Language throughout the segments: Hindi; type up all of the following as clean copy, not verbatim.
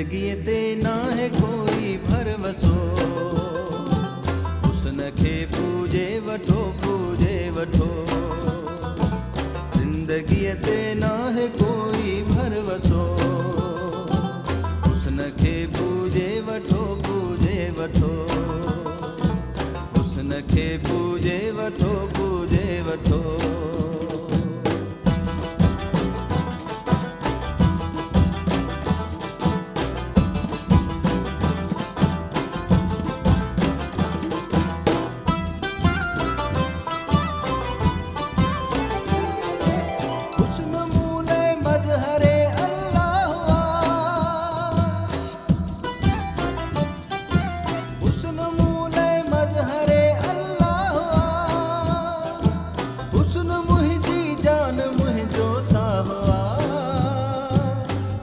ज़िंदगीअ ते नाहे कोई भरवसो, हुस्न खे पूजे वठो पूजे वठो। ज़िंदगीअ ते नाहे कोई भरवसो, हुस्न खे पूजे वठो पूजे वठो। हुस्न खे पूजे वठो पूजे वठो।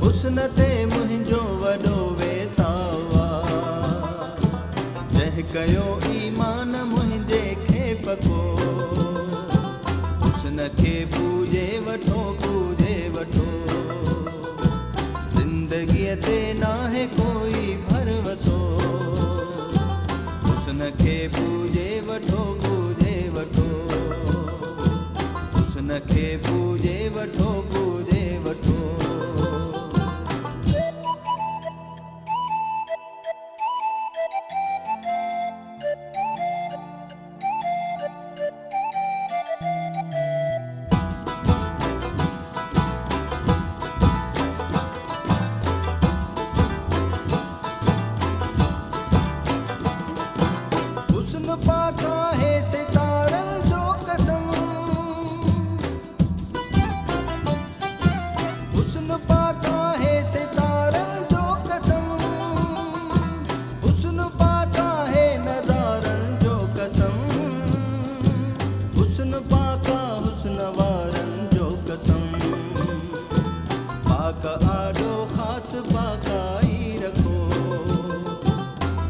हुस्न ते मुंहिंजो वॾो वेसाउ आहे, जंहिं कयो ईमान मुंहिंजे खे पको। हुस्न खे पूजे वठो पूजे वठो। ज़िंदगीअ ते नाहे कोई भरवसो, हुस्न खे पूजे वठो पूजे वठो। हुस्न खे पूजे वठो पूजे वठो। हुस्न पाका है सितारनि जो कसम, हुस्न पाका है सितारनि जो कसम। हुस्न पाका है नज़ारनि जो कसम, हुस्न पाका हुस्न वारनि जो कसम। पाक आॾो ख़ासि पाकाई रखो,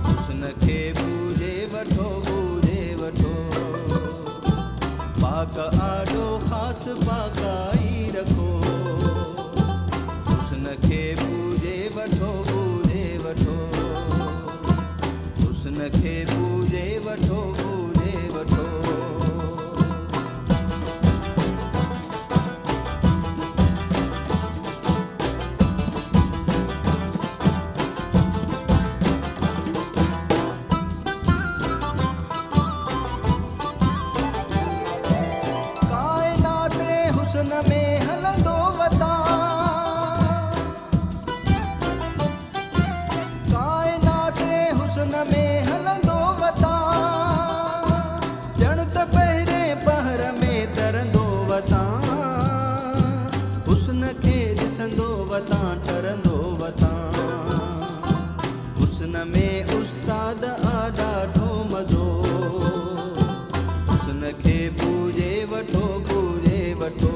हुस्न खे पूजे वठो पूजे वठो। पाक आॾो ख़ासि पाकाई रखो, हुस्न खे पूजे वठो पूजे वठो। हुस्न खे पूजे वठो पूजे वठो। हुस्न में हलंदो वतां, काइनात हुस्न में हलंदो वतां। ॼण त पहिरें पहर में तरंदो वतां, हुस्न खे ॾिसंदो वतां टरंदो वतां। हुस्न में उस्ताद आ ॾाढो मज़ो, हुस्न खे पूजे वठो पूजे वठो।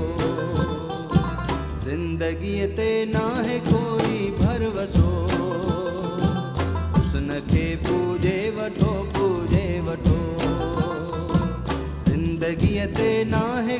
ज़िंदगीअ ते नाहे कोई भरवसो, हुस्न खे पूजे वठो पूजे वठो। ज़िंदगीअ ते नाहे